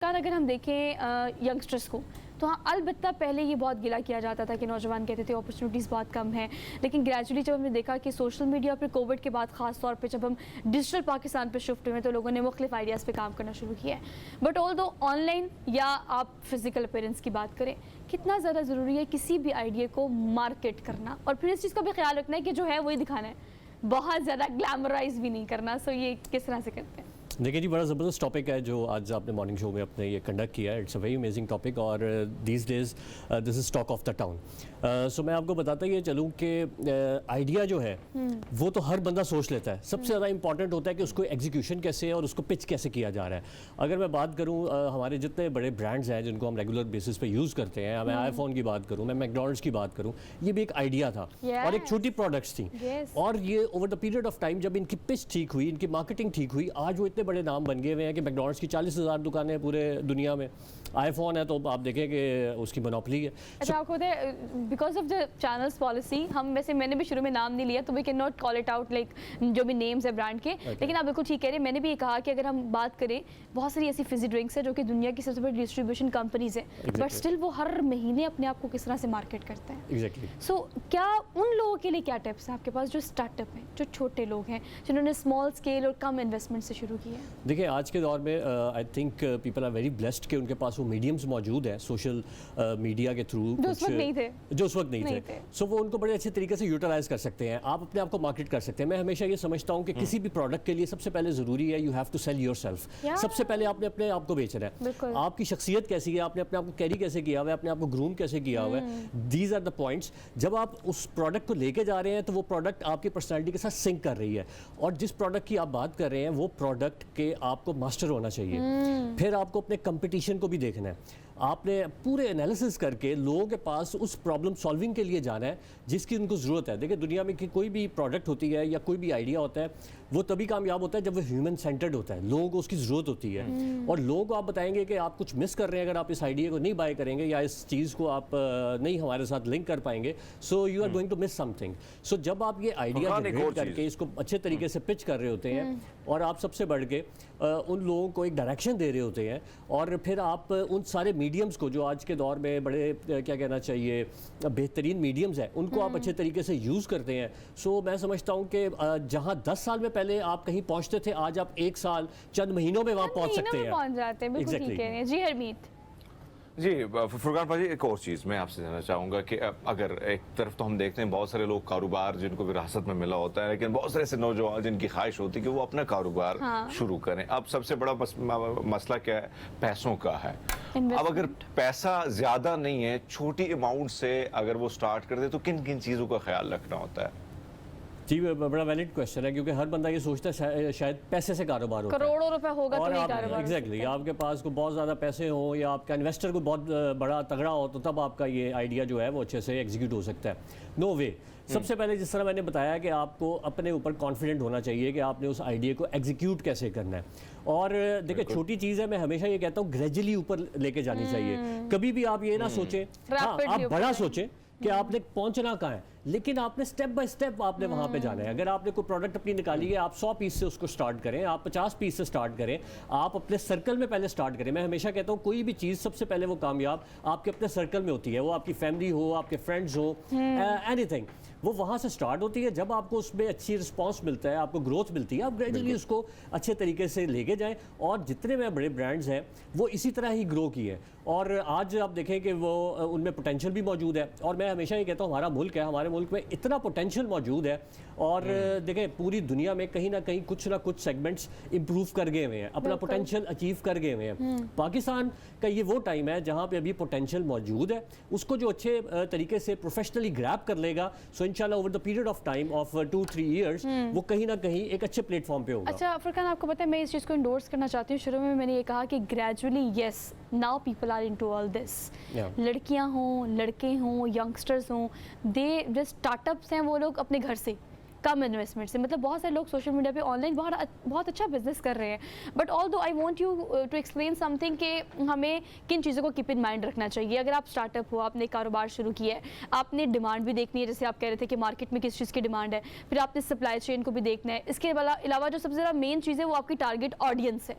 अगर हम देखें यंगस्टर्स को तो हाँ अलबत्ता पहले ये बहुत गिला किया जाता था कि नौजवान कहते थे अपॉर्चुनिटीज़ बहुत कम है, लेकिन ग्रेजुअली जब हमने देखा कि सोशल मीडिया पर कोविड के बाद ख़ास तौर पे जब हम डिजिटल पाकिस्तान पे शिफ्ट हुए तो लोगों ने मुख्तलिफ आइडियाज़ पे काम करना शुरू किया है। बट ऑल दो ऑनलाइन या आप फिज़िकल अपीयरेंस की बात करें, कितना ज़्यादा ज़रूरी है किसी भी आइडिया को मार्केट करना और फिर इस चीज़ का भी ख्याल रखना है कि जो है वही दिखाना है, बहुत ज़्यादा ग्लैमराइज भी नहीं करना। सो ये किस तरह से करते हैं? देखिए जी, बड़ा ज़बरदस्त टॉपिक है जो आज आपने मॉर्निंग शो में अपने ये कंडक्ट किया है। It's a very amazing topic और these days this is talk of the town. So मैं आपको बताता ये चलूँ कि आइडिया जो है वो तो हर बंदा सोच लेता है, सबसे ज़्यादा इंपॉर्टेंट होता है कि उसको एग्जीक्यूशन कैसे है और उसको पिच कैसे किया जा रहा है। अगर मैं बात करूँ हमारे जितने बड़े ब्रांड्स हैं जिनको हम रेगुलर बेसिस पे यूज़ करते हैं, मैं आईफोन की बात करूँ, मैं मैकडॉनल्ड्स की बात करूँ, ये भी एक आइडिया था और एक छोटी प्रोडक्ट्स थी और ये over the period of time जब इनकी पिच ठीक हुई, इनकी मार्केटिंग ठीक हुई, आज वो इतने बड़े नाम बन गए हुए हैं कि मैकडॉनल्ड्स की 40,000 दुकानें हैं पूरे दुनिया में। आईफोन है तो आप देखें कि उसकी मोनोपोली है। अच्छा, आपको because of the channels policy हम वैसे मैंने भी शुरू में नाम नहीं लिया तो we can not call it out like जो भी नेम्स है ब्रांड के, लेकिन आप बिल्कुल ठीक कह रहे हैं। मैंने भी ये कहा कि अगर हम बात करें बहुत सारी ऐसी फिजी ड्रिंक्स है जो कि दुनिया की सबसे बड़ी डिस्ट्रीब्यूशन कंपनीज है, बट स्टिल वो हर महीने अपने आप को किस तरह से मार्केट करते हैं। एग्जैक्टली। सो क्या उन लोगों के लिए क्या टिप्स हैं आपके पास जो स्टार्टअप हैं, जो छोटे लोग हैं, जिन्होंने स्मॉल स्केल और कम इन्वेस्टमेंट से शुरू किया है? देखिए आज के दौर में I think people are very blessed कि उनके पास वो मीडियम्स मौजूद हैं सोशल मीडिया के थ्रू, जो उस वक्त नहीं थे। सो वो उनको बड़े अच्छे तरीके से यूटिलाइज कर सकते हैं, आप अपने आप को मार्केट कर सकते हैं। मैं हमेशा ये समझता हूँ कि किसी भी प्रोडक्ट के लिए सबसे पहले ज़रूरी है you have to sell yourself. सबसे पहले आपने अपने आप को बेचना है, आपकी शख्सियत कैसी है, आपने अपने आप को कैरी कैसे किया हुआ है, अपने आप को ग्रूम कैसे किया हुआ है, दीज आर द पॉइंट्स। जब आप उस प्रोडक्ट को लेके जा रहे हैं तो वो प्रोडक्ट आपकी पर्सनैलिटी के साथ सिंक कर रही है और जिस प्रोडक्ट की आप बात कर रहे हैं वो प्रोडक्ट के आपको मास्टर होना चाहिए। फिर आपको अपने कंपटीशन को भी देखना है, आपने पूरे एनालिसिस करके लोगों के पास उस प्रॉब्लम सॉल्विंग के लिए जाना है जिसकी उनको ज़रूरत है। देखिए दुनिया में कि कोई भी प्रोडक्ट होती है या कोई भी आइडिया होता है वो तभी कामयाब होता है जब वो ह्यूमन सेंटर्ड होता है, लोगों को उसकी ज़रूरत होती है और लोगों को आप बताएंगे कि आप कुछ मिस कर रहे हैं अगर आप इस आइडिया को नहीं बाय करेंगे या इस चीज़ को आप नहीं हमारे साथ लिंक कर पाएंगे, so you are going to miss something. So जब आप ये आइडिया जनरेट करके इसको अच्छे तरीके से पिच कर रहे होते हैं और आप सबसे बढ़ के उन लोगों को एक डायरेक्शन दे रहे होते हैं और फिर आप उन सारे मीडियम्स को जो आज के दौर में बड़े क्या कहना चाहिए बेहतरीन मीडियम्स हैं उनको आप अच्छे तरीके से यूज़ करते हैं। सो मैं समझता हूँ कि जहाँ 10 साल में पहले आप कहीं पहुँचते थे, आज आप 1 साल चंद महीनों में वहाँ पहुँच सकते हैं, पहुँच जाते हैं। बिल्कुल ठीक है जी हरमीत। जी फुरकान भाजी, एक और चीज़ मैं आपसे जानना चाहूँगा कि अगर एक तरफ तो हम देखते हैं बहुत सारे लोग कारोबार जिनको विरासत में मिला होता है, लेकिन बहुत सारे ऐसे नौजवान जिनकी ख्वाहिश होती है कि वो अपना कारोबार शुरू करें। अब सबसे बड़ा मसला क्या है? पैसों का है। अब अगर पैसा ज़्यादा नहीं है, छोटी अमाउंट से अगर वो स्टार्ट कर दे तो किन किन चीज़ों का ख्याल रखना होता है? जी बड़ा वैलिड क्वेश्चन है क्योंकि हर बंदा ये सोचता है शायद पैसे से कारोबार होता है, करोड़ों रुपए होगा तो नहीं कारोबार। एग्जैक्टली, आपके पास को बहुत ज़्यादा पैसे हो या आपका इन्वेस्टर को बहुत बड़ा तगड़ा हो तो तब आपका ये आइडिया जो है वो अच्छे से एग्जीक्यूट हो सकता है। नो वे। सबसे पहले जिस तरह मैंने बताया कि आपको अपने ऊपर कॉन्फिडेंट होना चाहिए कि आपने उस आइडिया को एग्जीक्यूट कैसे करना है। और देखिए छोटी चीज़ है, मैं हमेशा ये कहता हूँ ग्रेजुअली ऊपर लेके जानी चाहिए। कभी भी आप ये ना सोचें, हाँ आप बड़ा सोचें कि आपने पहुंचना कहाँ है, लेकिन आपने स्टेप बाय स्टेप आपने वहाँ पे जाना है। अगर आपने कोई प्रोडक्ट अपनी निकाली है, आप 100 पीस से उसको स्टार्ट करें, आप 50 पीस से स्टार्ट करें, आप अपने सर्कल में पहले स्टार्ट करें। मैं हमेशा कहता हूँ कोई भी चीज़ सबसे पहले वो कामयाब आपके अपने सर्कल में होती है, वो आपकी फैमिली हो, आपके फ्रेंड्स हो, एनीथिंग, वो वहाँ से स्टार्ट होती है। जब आपको उसमें अच्छी रिस्पॉन्स मिलता है, आपको ग्रोथ मिलती है, आप ग्रेजुअली उसको अच्छे तरीके से लेके जाएं। और जितने में बड़े ब्रांड्स हैं वो इसी तरह ही ग्रो किए हैं और आज आप देखें कि वो उनमें पोटेंशियल भी मौजूद है। और मैं हमेशा ये कहता हूँ हमारा मुल्क है, हमारे मुल्क में इतना पोटेंशियल मौजूद है और देखें पूरी दुनिया में कहीं ना कहीं कुछ ना कुछ सेगमेंट्स इंप्रूव कर गए हुए हैं, अपना पोटेंशियल अचीव कर गए हुए हैं। पाकिस्तान का ये वो टाइम है जहाँ पे अभी पोटेंशियल मौजूद है, उसको जो अच्छे तरीके से प्रोफेशनली ग्रैब कर लेगा, सो इंशाल्लाह over the period of time of 2-3 years वो कहीं ना कहीं एक अच्छे प्लेटफॉर्म पे होगा। अच्छा फुरकान, आपको पता है मैं इस चीज़ को इंडोर्स करना चाहती हूँ। शुरू में मैंने ये कहा कि gradually yes now people are into all this. लड़कियाँ हों, लड़के हों, यंगस्टर्स हों, दे जो स्टार्टअप्स हैं वो लोग अपने घर से कम इन्वेस्टमेंट से, मतलब बहुत सारे लोग सोशल मीडिया पे ऑनलाइन बहुत अच्छा बिजनेस कर रहे हैं। But although I want you to explain something कि हमें किन चीज़ों को कीप इन माइंड रखना चाहिए। अगर आप स्टार्टअप हो, आपने कारोबार शुरू किया है, आपने डिमांड भी देखनी है, जैसे आप कह रहे थे कि मार्केट में किस चीज़ की डिमांड है, फिर आपने सप्लाई चेन को भी देखना है। इसके अलावा जो सबसे ज़्यादा मेन चीज़ है वो आपकी टारगेट ऑडियंस है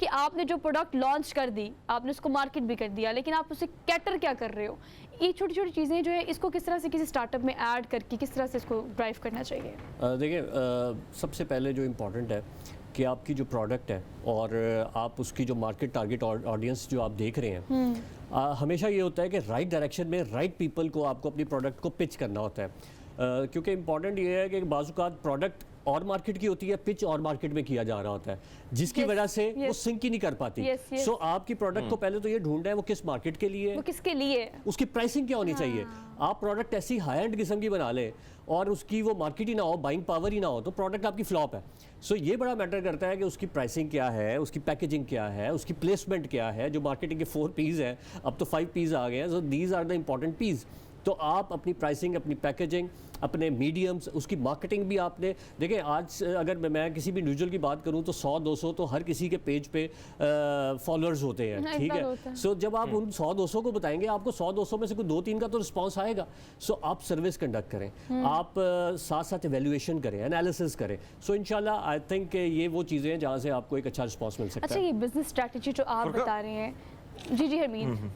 कि आपने जो प्रोडक्ट लॉन्च कर दी, आपने उसको मार्केट भी कर दिया, लेकिन आप उसे कैटर क्या कर रहे हो? ये छोटी छोटी चीज़ें जो है इसको किस तरह से किसी स्टार्टअप में ऐड करके किस तरह से इसको ड्राइव करना चाहिए? देखिए, सबसे पहले जो इम्पोर्टेंट है कि आपकी जो प्रोडक्ट है और आप उसकी जो मार्केट टारगेट ऑडियंस जो आप देख रहे हैं, हमेशा ये होता है कि राइट डायरेक्शन में राइट पीपल को आपको अपनी प्रोडक्ट को पिच करना होता है। क्योंकि इम्पॉर्टेंट ये है कि बाज़-औक़ात प्रोडक्ट और मार्केट की होती है, पिच और मार्केट में किया जा रहा होता है, जिसकी वजह से वो सिंक ही नहीं कर पाती। सो आपकी प्रोडक्ट को पहले तो ये ढूंढना है वो किस मार्केट के लिए, वो किसके लिए, उसकी प्राइसिंग क्या होनी चाहिए। आप प्रोडक्ट ऐसी हाई एंड किस्म की बना लें और उसकी वो मार्केट ही ना हो, बाइंग पावर ही ना हो, तो प्रोडक्ट आपकी फ्लॉप है। सो ये बड़ा मैटर करता है कि उसकी प्राइसिंग क्या है, उसकी पैकेजिंग क्या है, उसकी प्लेसमेंट क्या है। जो मार्केटिंग के 4 P's हैं, अब तो 5 P's आ गए हैं। So these are the important P's। तो आप अपनी प्राइसिंग, अपनी पैकेजिंग, अपने मीडियम्स, उसकी मार्केटिंग भी आपने देखिए। आज अगर मैं किसी भी इंडिविजुअल की बात करूं तो 100-200 तो हर किसी के पेज पे फॉलोअर्स होते हैं, ठीक है। सो जब आप उन 100-200 को बताएंगे, आपको 100-200 में से कोई 2-3 का तो रिस्पांस आएगा। सो आप सर्विस कंडक्ट करें, आप साथ साथ एवेल्युएशन करें, एनालिसिस करें। सो इंशाल्लाह आई थिंक ये वो चीज़ें हैं जहाँ से आपको एक अच्छा रिस्पॉन्स मिल सकता है। अच्छा, ये बिजनेस स्ट्रैटेजी जो आप बता रहे हैं, जी हरमीन।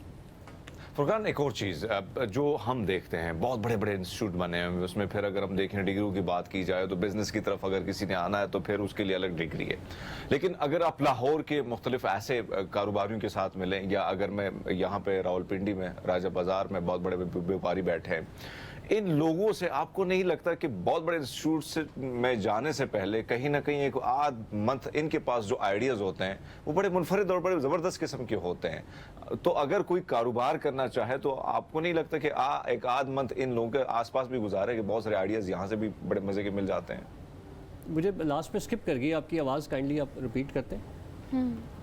फुरकान, एक और चीज़ जो हम देखते हैं, बहुत बड़े बड़े इंस्टीट्यूट बने हैं, उसमें फिर अगर हम देखें डिग्रियों की बात की जाए तो बिजनेस की तरफ अगर किसी ने आना है तो फिर उसके लिए अलग डिग्री है। लेकिन अगर आप लाहौर के मुख्तलिफ ऐसे कारोबारियों के साथ मिलें, या अगर मैं यहाँ पे रावलपिंडी में राजा बाजार में बहुत बड़े व्यापारी बैठे हैं, इन लोगों से आपको नहीं लगता कि बहुत बड़े इंस्टीट्यूट से में जाने से पहले कहीं ना कहीं एक आध मंथ इनके पास जो आइडियाज होते हैं वो बड़े मुनफरिद और बड़े ज़बरदस्त किस्म के होते हैं? तो अगर कोई कारोबार करना चाहे तो आपको नहीं लगता कि एक आध मंथ इन लोगों के आसपास भी गुजारे कि बहुत सारे आइडियाज यहाँ से भी बड़े मजे के मिल जाते हैं? मुझे लास्ट पे स्किप कर गई आपकी आवाज़, काइंडली आप रिपीट करते हैं।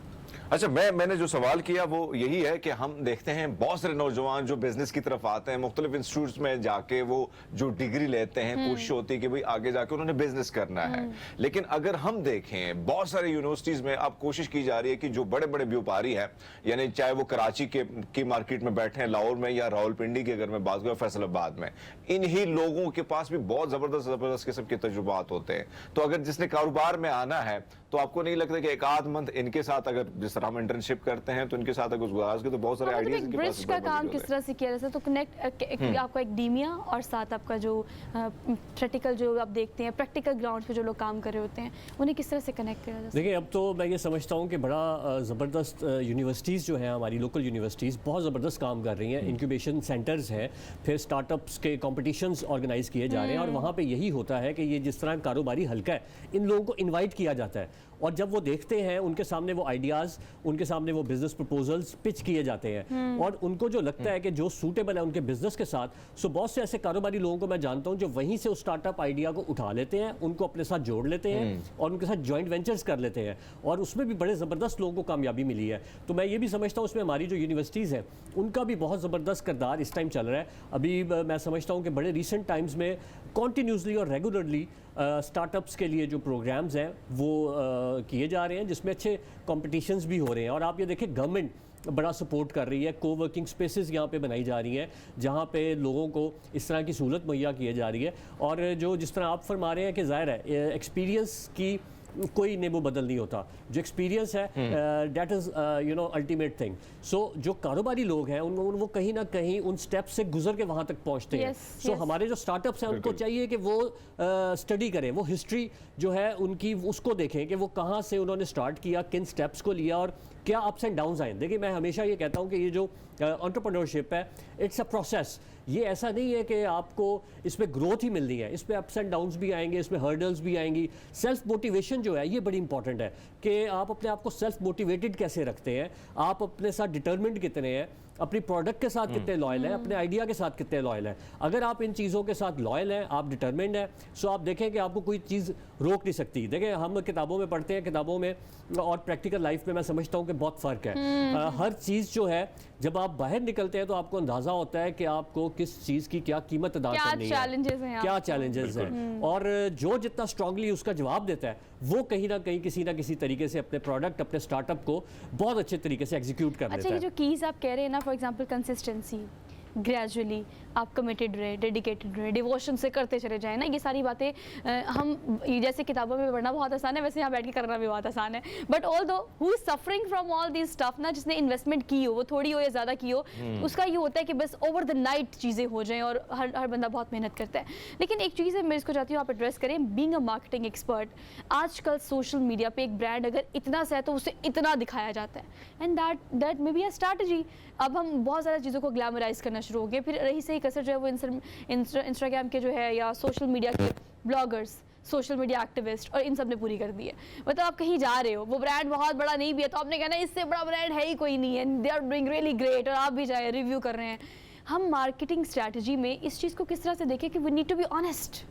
अच्छा, मैंने जो सवाल किया वो यही है कि हम देखते हैं बहुत सारे नौजवान जो बिजनेस की तरफ आते हैं, मुख्तलिफ इंस्टीट्यूट्स में जाके वो जो डिग्री लेते हैं, कोशिश होती है कि भाई आगे जाके उन्होंने बिजनेस करना है। लेकिन अगर हम देखें बहुत सारे यूनिवर्सिटीज में अब कोशिश की जा रही है कि जो बड़े बड़े व्यापारी हैं, यानी चाहे वो कराची की मार्केट में बैठे हैं, लाहौर में, या रावलपिंडी की अगर मैं बात करूं, फैसलाबाद में, इन्हीं लोगों के पास भी बहुत जबरदस्त किस्म के तजुर्बात होते हैं। तो अगर जिसने कारोबार में आना है तो आपको नहीं लगता कि एक आध मंथ इनके साथ, अगर जिस तरह हम इंटर्नशिप करते हैं तो इनके साथ अगर गुजारा तो बहुत सारे आइडियाज इनके पास का काम किस तरह से किया जाता है? तो कनेक्ट आपका एकेडेमिया और साथ आपका जो प्रैक्टिकल जो आप देखते हैं, प्रैक्टिकल ग्राउंड पे जो लोग काम कर रहे होते हैं, उन्हें किस तरह से कनेक्ट किया जाता है? देखिए, अब तो मैं ये समझता हूँ कि बड़ा ज़बरदस्त यूनिवर्सिटीज़ जो हैं, हमारी लोकल यूनिवर्सिटीज़ बहुत ज़बरदस्त काम कर रही हैं। इंक्यूबेशन सेंटर्स हैं, फिर स्टार्टअप्स के कॉम्पिटिशन्स ऑर्गेनाइज किए जा रहे हैं, और वहाँ पे यही होता है कि ये जिस तरह कारोबारी हल्का है, इन लोगों को इन्वाइट किया जाता है, और जब वो देखते हैं उनके सामने वो आइडियाज़, उनके सामने वो बिजनेस प्रपोजल्स पिच किए जाते हैं, और उनको जो लगता है कि जो सूटेबल है उनके बिजनेस के साथ। सो बहुत से ऐसे कारोबारी लोगों को मैं जानता हूं जो वहीं से उस स्टार्टअप आइडिया को उठा लेते हैं, उनको अपने साथ जोड़ लेते हैं और उनके साथ जॉइंट वेंचर्स कर लेते हैं, और उसमें भी बड़े ज़बरदस्त लोगों को कामयाबी मिली है। तो मैं ये भी समझता हूँ उसमें हमारी जो यूनिवर्सिटीज़ हैं उनका भी बहुत ज़बरदस्त किरदार इस टाइम चल रहा है। अभी मैं समझता हूँ कि बड़े रिसेंट टाइम्स में कॉन्टीन्यूसली और रेगुलरली स्टार्टअप्स के लिए जो प्रोग्राम्स हैं वो किए जा रहे हैं, जिसमें अच्छे कॉम्पिटिशन्स भी हो रहे हैं। और आप ये देखें, गवर्नमेंट बड़ा सपोर्ट कर रही है, कोवर्किंग स्पेसेस यहाँ पे बनाई जा रही हैं जहाँ पे लोगों को इस तरह की सहूलत मुहैया की जा रही है। और जो जिस तरह आप फरमा रहे हैं कि ज़ाहिर है एक्सपीरियंस की कोई नेमो बदल नहीं होता, जो एक्सपीरियंस है दैट इज़ अल्टीमेट थिंग। सो जो कारोबारी लोग हैं वो कहीं ना कहीं उन स्टेप्स से गुजर के वहाँ तक पहुँचते हैं। सो हमारे जो स्टार्टअप्स हैं उनको चाहिए कि वो स्टडी करें, वो हिस्ट्री जो है उनकी उसको देखें कि वो कहाँ से उन्होंने स्टार्ट किया, किन स्टेप्स को लिया और क्या अप्स एंड डाउन्स आए। देखिए, मैं हमेशा ये कहता हूँ कि ये जो एंटरप्रेन्योरशिप है, इट्स अ प्रोसेस। ये ऐसा नहीं है कि आपको इसमें ग्रोथ ही मिलनी है, इसमें अप्स एंड डाउन्स भी आएंगे, इसमें हर्डल्स भी आएंगी। सेल्फ मोटिवेशन जो है ये बड़ी इंपॉर्टेंट है कि आप अपने आप को सेल्फ मोटिवेटेड कैसे रखते हैं, आप अपने साथ डिटर्मिन्ड कितने हैं, अपनी प्रोडक्ट के साथ कितने लॉयल हैं, अपने आइडिया के साथ कितने लॉयल हैं। अगर आप इन चीज़ों के साथ लॉयल हैं, आप डिटर्मिन्ड हैं, सो आप देखें कि आपको कोई चीज़ रोक नहीं सकती। देखें, हम किताबों में पढ़ते हैं, किताबों में और प्रैक्टिकल लाइफ में मैं समझता हूँ कि बहुत फ़र्क है। हर चीज़ जो है जब आप बाहर निकलते हैं तो आपको अंदाज़ा होता है कि आपको किस चीज़ की क्या कीमत अदा करनी है, क्या चैलेंजेस हैं, और जो जितना स्ट्रांगली उसका जवाब देता है वो कहीं ना कहीं किसी ना किसी तरीके से अपने प्रोडक्ट, अपने स्टार्टअप को बहुत अच्छे तरीके से एग्जीक्यूट कर लेता है। अच्छा, ये जो कीज़ आप कह रहे हैं ना, फॉर एग्जांपल कंसिस्टेंसी, ग्रेजुअली आप कमिटेड रहे, डेडिकेटेड रहे, डिवोशन से करते चले जाएं ना, ये सारी बातें हम जैसे किताबों में पढ़ना बहुत आसान है, वैसे यहाँ बैठ के करना भी बहुत आसान है। बट ऑल दो who is suffering from all this stuff ना, जिसने इन्वेस्टमेंट की हो, वो थोड़ी हो या ज़्यादा की हो, उसका ये होता है कि बस ओवर द नाइट चीज़ें हो जाएं, और हर बंदा बहुत मेहनत करता है। लेकिन एक चीज़ है, मैं इसको चाहती हूँ आप एड्रेस करें, बीइंग अ मार्केटिंग एक्सपर्ट, आजकल सोशल मीडिया पे एक ब्रांड अगर इतना सा है तो उसे इतना दिखाया जाता है, and that may be a strategy. अब हम बहुत ज़्यादा चीज़ों को ग्लैमराइज करना शुरू हो गए, फिर रही सही कसर जो है वो इंस्टाग्राम के जो है या सोशल मीडिया के ब्लॉगर्स, सोशल मीडिया एक्टिविस्ट और इन सब ने पूरी कर दी है। मतलब आप कहीं जा रहे हो, वो ब्रांड बहुत बड़ा नहीं भी है तो आपने कहना इससे बड़ा ब्रांड है ही कोई नहीं है, they are doing really great, और आप भी जाए रिव्यू कर रहे हैं। हम मार्केटिंग स्ट्रैटेजी में इस चीज़ को किस तरह से देखें कि we need to be honest,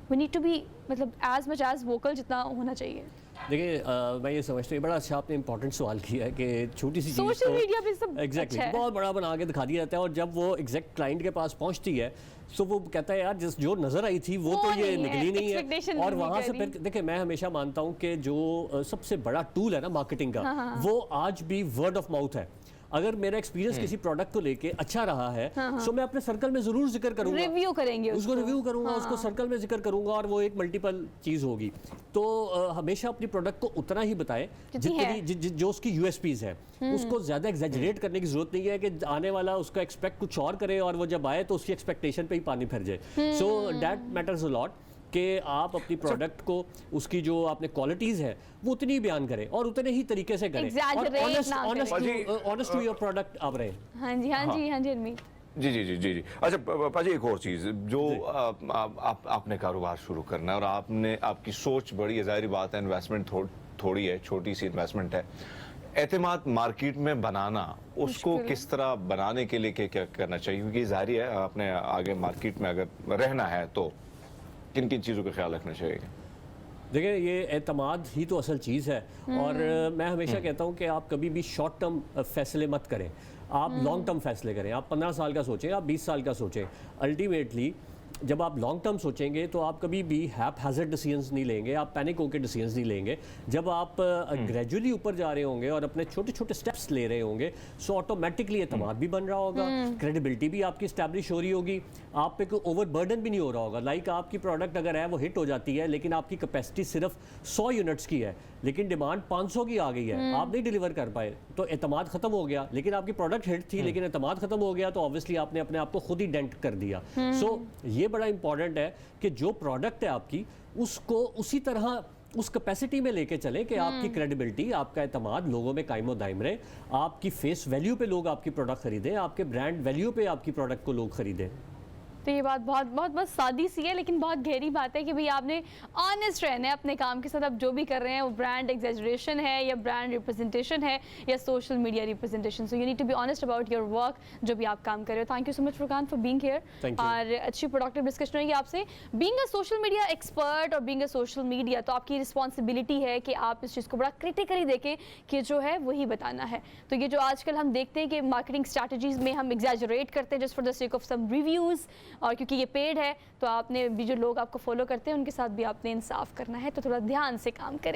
we need to be मतलब एज मच एज वोकल जितना होना चाहिए। देखिए मैं ये समझता हूँ, बड़ा अच्छा आपने इंपॉर्टेंट सवाल किया है कि छोटी सी चीज़ सोशल मीडिया पे सब एग्जैक्टली अच्छा है। बहुत बड़ा बना के दिखा दिया जाता है, और जब वो एग्जैक्ट क्लाइंट के पास पहुंचती है तो वो कहता है यार जो नज़र आई थी वो तो ये नहीं है, निकली नहीं expectation है। और नहीं वहाँ से करी। फिर देखिए, मैं हमेशा मानता हूँ कि जो सबसे बड़ा टूल है ना मार्केटिंग का, वो आज भी वर्ड ऑफ माउथ है। अगर मेरा एक्सपीरियंस किसी प्रोडक्ट को लेके अच्छा रहा है तो मैं अपने सर्कल में जरूर जिक्र करूंगा, रिव्यू करेंगे उसको रिव्यू करूंगा, हाँ। उसको सर्कल में जिक्र करूंगा, और वो एक मल्टीपल चीज़ होगी। तो हमेशा अपनी प्रोडक्ट को उतना ही बताएं जितनी जो उसकी यूएसपीज है, उसको ज़्यादा एग्जैजरेट करने की जरूरत नहीं है कि आने वाला उसका एक्सपेक्ट कुछ और करे और वो जब आए तो उसकी एक्सपेक्टेशन पे ही पानी फिर जाए। So that matters a lot कि आप अपनी प्रोडक्ट को उसकी जो आपने क्वालिटीज़ है वो उतनी ही बयान करें और उतने ही तरीके से करें, Exaggerate ना करें। ऑनेस्ट टू योर प्रोडक्ट आप रहें। हाँ जी हाँ जी हाँ जी हरमीत। जी जी जी जी जी। अच्छा पाजी, एक और चीज़ जो आपने कारोबार शुरू करना है और आपकी सोच बड़ी है, जाहिर बात है इन्वेस्टमेंट थोड़ी है, छोटी सी इन्वेस्टमेंट है। एतमाद मार्केट में बनाना, उसको किस तरह बनाने के लिए क्या करना चाहिए, क्योंकि जाहिर है आपने आगे मार्केट में अगर रहना है तो किन किन चीज़ों का ख्याल रखना चाहिए? देखिए, ये एतमाद ही तो असल चीज़ है, और मैं हमेशा कहता हूँ कि आप कभी भी शॉर्ट टर्म फैसले मत करें, आप लॉन्ग टर्म फैसले करें। आप 15 साल का सोचें, आप 20 साल का सोचें। अल्टीमेटली जब आप लॉन्ग टर्म सोचेंगे तो आप कभी भी हैज़र्ड डिसीजंस नहीं लेंगे, आप पैनिक होकर डिसीजंस नहीं लेंगे। जब आप ग्रेजुअली ऊपर जा रहे होंगे और अपने छोटे छोटे स्टेप्स ले रहे होंगे, सो ऑटोमेटिकली एतमाद भी बन रहा होगा, क्रेडिबिलिटी भी आपकी स्टैब्लिश हो रही होगी, आप पे कोई ओवर बर्डन भी नहीं हो रहा होगा। लाइक आपकी प्रोडक्ट अगर है वो हिट हो जाती है, लेकिन आपकी कैपेसिटी सिर्फ 100 यूनिट्स की है लेकिन डिमांड 500 की आ गई है, आप नहीं डिलीवर कर पाए, तो एतमाद खत्म हो गया। लेकिन आपकी प्रोडक्ट हिट थी लेकिन एतमाद खत्म हो गया, तो ऑब्वियसली आपने अपने आप को खुद ही डेंट कर दिया। सो ये बड़ा इंपॉर्टेंट है कि जो प्रोडक्ट है आपकी, उसको उसी तरह उस कैपेसिटी में लेके चले कि आपकी क्रेडिबिलिटी, आपका एतमाद लोगों में कायमो दायम रहे, आपकी फेस वैल्यू पे लोग आपकी प्रोडक्ट खरीदें, आपके ब्रांड वैल्यू पे आपकी प्रोडक्ट को लोग खरीदें। तो ये बात बहुत बहुत बहुत सादी सी है लेकिन बहुत गहरी बात है कि भाई आपने ऑनेस्ट रहना है अपने काम के साथ। आप जो भी कर रहे हैं वो ब्रांड एग्जेजरेशन है या ब्रांड रिप्रेजेंटेशन है या social media representation, so you need to be honest about your work, जो भी आप काम कर रहे हो। Thank you so much Furqan for being here, और अच्छी प्रोडक्टिव डिस्कशन होगी आपसे। Being a social media expert और बीइंग अ सोशल मीडिया, तो आपकी रिस्पॉन्सिबिलिटी है कि आप इस चीज़ को बड़ा क्रिटिकली देखें कि जो है वही बताना है। तो ये जो आजकल हम देखते हैं कि मार्केटिंग स्ट्रैटेजीज में हम एग्जैजरेट करते हैं just for the sake of some reviews, और क्योंकि ये पेड है तो आपने भी जो लोग आपको फॉलो करते हैं उनके साथ भी आपने इंसाफ करना है, तो थोड़ा ध्यान से काम करें।